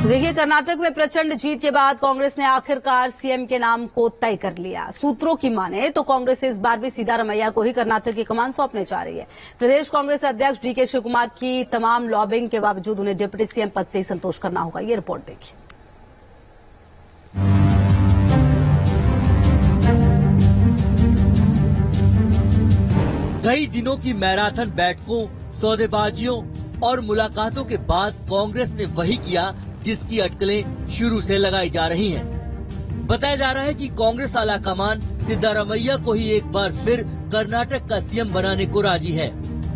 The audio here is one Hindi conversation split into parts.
देखिए, कर्नाटक में प्रचंड जीत के बाद कांग्रेस ने आखिरकार सीएम के नाम को तय कर लिया। सूत्रों की माने तो कांग्रेस इस बार भी सिद्धारमैया को ही कर्नाटक की कमान सौंपने जा रही है। प्रदेश कांग्रेस अध्यक्ष डीके शिवकुमार की तमाम लॉबिंग के बावजूद उन्हें डिप्टी सीएम पद से ही संतोष करना होगा। ये रिपोर्ट देखिए। कई दिनों की मैराथन बैठकों, सौदेबाजियों और मुलाकातों के बाद कांग्रेस ने वही किया जिसकी अटकलें शुरू से लगाई जा रही हैं। बताया जा रहा है कि कांग्रेस आलाकमान सिद्धारमैया को ही एक बार फिर कर्नाटक का सीएम बनाने को राजी है।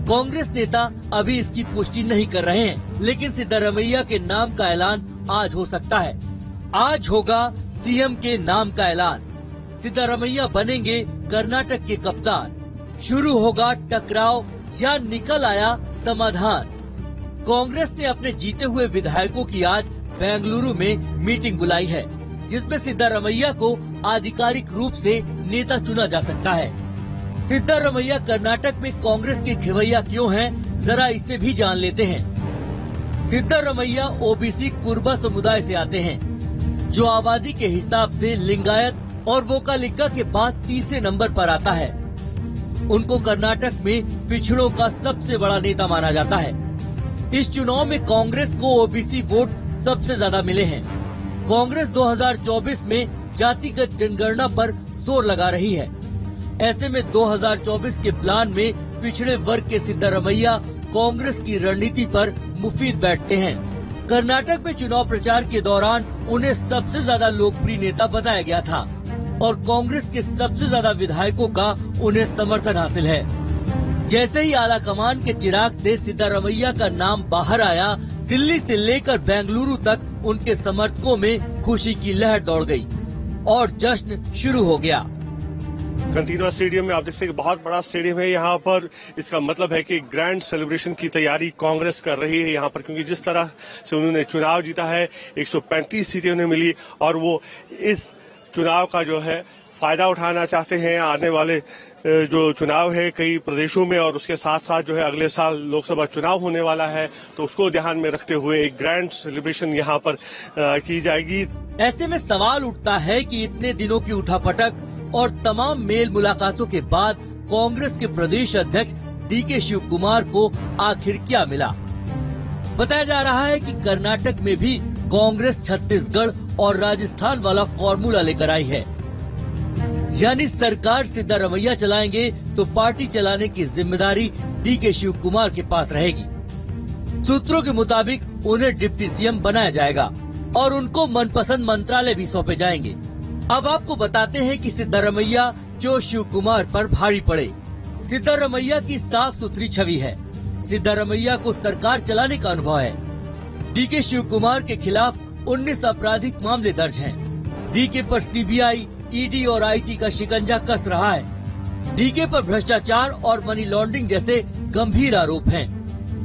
कांग्रेस नेता अभी इसकी पुष्टि नहीं कर रहे हैं, लेकिन सिद्धारमैया के नाम का ऐलान आज हो सकता है। आज होगा सीएम के नाम का ऐलान। सिद्धारमैया बनेंगे कर्नाटक के कप्तान। शुरू होगा टकराव या निकल आया समाधान। कांग्रेस ने अपने जीते हुए विधायकों की आज बेंगलुरु में मीटिंग बुलाई है, जिसमें सिद्धारमैया को आधिकारिक रूप से नेता चुना जा सकता है। सिद्धारमैया कर्नाटक में कांग्रेस के खिवैया क्यों हैं, जरा इससे भी जान लेते हैं। सिद्धारमैया ओबीसी कुर्बा समुदाय से आते हैं, जो आबादी के हिसाब से लिंगायत और वोकालिका के बाद तीसरे नंबर पर आता है। उनको कर्नाटक में पिछड़ों का सबसे बड़ा नेता माना जाता है। इस चुनाव में कांग्रेस को ओबीसी वोट सबसे ज्यादा मिले हैं। कांग्रेस 2024 में जातिगत जनगणना पर जोर लगा रही है। ऐसे में 2024 के प्लान में पिछड़े वर्ग के सिद्धारमैया कांग्रेस की रणनीति पर मुफीद बैठते हैं। कर्नाटक में चुनाव प्रचार के दौरान उन्हें सबसे ज्यादा लोकप्रिय नेता बताया गया था और कांग्रेस के सबसे ज्यादा विधायकों का उन्हें समर्थन हासिल है। जैसे ही आलाकमान के चिराग से सिद्धारमैया का नाम बाहर आया, दिल्ली से लेकर बेंगलुरु तक उनके समर्थकों में खुशी की लहर दौड़ गई और जश्न शुरू हो गया। कंटीनवा स्टेडियम में आप देख सकते हैं, बहुत बड़ा स्टेडियम है यहाँ पर। इसका मतलब है कि ग्रैंड सेलिब्रेशन की तैयारी कांग्रेस कर रही है यहाँ पर, क्योंकि जिस तरह से उन्होंने चुनाव जीता है, 135 सीटें उन्हें मिली और वो इस चुनाव का जो है फायदा उठाना चाहते हैं। आने वाले जो चुनाव है कई प्रदेशों में और उसके साथ साथ जो है अगले साल लोकसभा चुनाव होने वाला है, तो उसको ध्यान में रखते हुए एक ग्रैंड सेलिब्रेशन यहाँ पर की जाएगी। ऐसे में सवाल उठता है कि इतने दिनों की उठापटक और तमाम मेल मुलाकातों के बाद कांग्रेस के प्रदेश अध्यक्ष डीके शिवकुमार को आखिर क्या मिला। बताया जा रहा है कि कर्नाटक में भी कांग्रेस छत्तीसगढ़ और राजस्थान वाला फॉर्मूला लेकर आई है, यानी सरकार सिद्धारमैया चलाएंगे तो पार्टी चलाने की जिम्मेदारी डीके शिवकुमार के पास रहेगी। सूत्रों के मुताबिक उन्हें डिप्टी सीएम बनाया जाएगा और उनको मनपसंद मंत्रालय भी सौंपे जाएंगे। अब आपको बताते हैं कि सिद्धारमैया क्यों शिवकुमार पर भारी पड़े। सिद्धारमैया की साफ सुथरी छवि है। सिद्धारमैया को सरकार चलाने का अनुभव है। डीके शिवकुमार के खिलाफ 19 आपराधिक मामले दर्ज हैं। डीके पर सीबीआई, ईडी और आईटी का शिकंजा कस रहा है। डीके पर भ्रष्टाचार और मनी लॉन्ड्रिंग जैसे गंभीर आरोप हैं।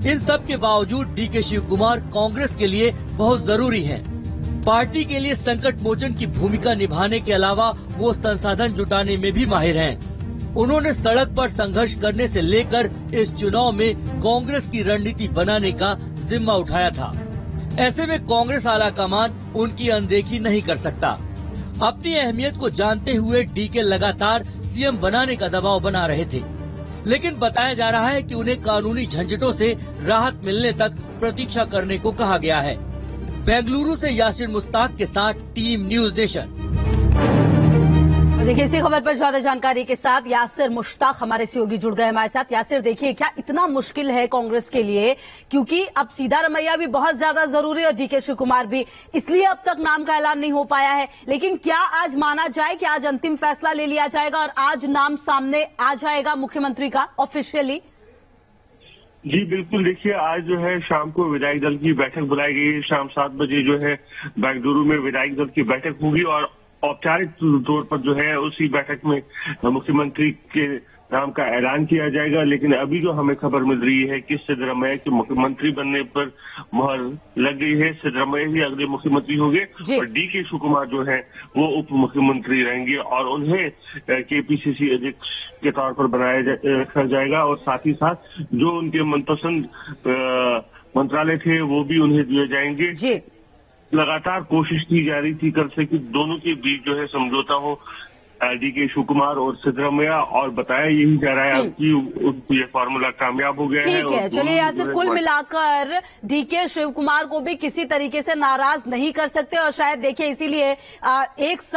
इन सब के बावजूद डीके शिवकुमार कांग्रेस के लिए बहुत जरूरी हैं। पार्टी के लिए संकट मोचन की भूमिका निभाने के अलावा वो संसाधन जुटाने में भी माहिर हैं। उन्होंने सड़क पर संघर्ष करने से लेकर इस चुनाव में कांग्रेस की रणनीति बनाने का जिम्मा उठाया था। ऐसे में कांग्रेस आलाकमान उनकी अनदेखी नहीं कर सकता। अपनी अहमियत को जानते हुए डीके लगातार सीएम बनाने का दबाव बना रहे थे, लेकिन बताया जा रहा है कि उन्हें कानूनी झंझटों से राहत मिलने तक प्रतीक्षा करने को कहा गया है। बेंगलुरु से यासिर मुश्ताक के साथ टीम न्यूज नेशन। देखिए, इसी खबर पर ज्यादा जानकारी के साथ यासिर मुश्ताक हमारे सहयोगी जुड़ गए हमारे साथ। यासिर, देखिए, क्या इतना मुश्किल है कांग्रेस के लिए, क्योंकि अब सिद्धारमैया भी बहुत ज्यादा जरूरी और डीके शिवकुमार भी, इसलिए अब तक नाम का ऐलान नहीं हो पाया है। लेकिन क्या आज माना जाए कि आज अंतिम फैसला ले लिया जाएगा और आज नाम सामने आ जाएगा मुख्यमंत्री का ऑफिशियली? जी बिल्कुल, देखिए, आज जो है शाम को विधायक दल की बैठक बुलाई गई है। शाम 7 बजे जो है बेंगलुरु में विधायक दल की बैठक होगी और औपचारिक तौर पर जो है उसी बैठक में मुख्यमंत्री के नाम का ऐलान किया जाएगा। लेकिन अभी जो हमें खबर मिल रही है कि सिद्धारमैया के मुख्यमंत्री बनने पर मुहर लग गई है। सिद्धारमैया ही अगले मुख्यमंत्री होंगे और डीके शिवकुमार जो है वो उप मुख्यमंत्री रहेंगे और उन्हें केपीसीसी अध्यक्ष के तौर पर रखा जाएगा और साथ ही साथ जो उनके मनपसंद मंत्रालय थे वो भी उन्हें दिए जाएंगे। लगातार कोशिश की जा रही थी कल से कि दोनों के बीच जो है समझौता हो, डीके शिव कुमार और सिद्धरामैया, और बताया यही जा रहा है अब कि ये फॉर्मूला कामयाब हो गया है। ठीक है, चलिए यासिर, कुल मिलाकर डीके शिव कुमार को भी किसी तरीके से नाराज नहीं कर सकते और शायद देखिए इसीलिए एक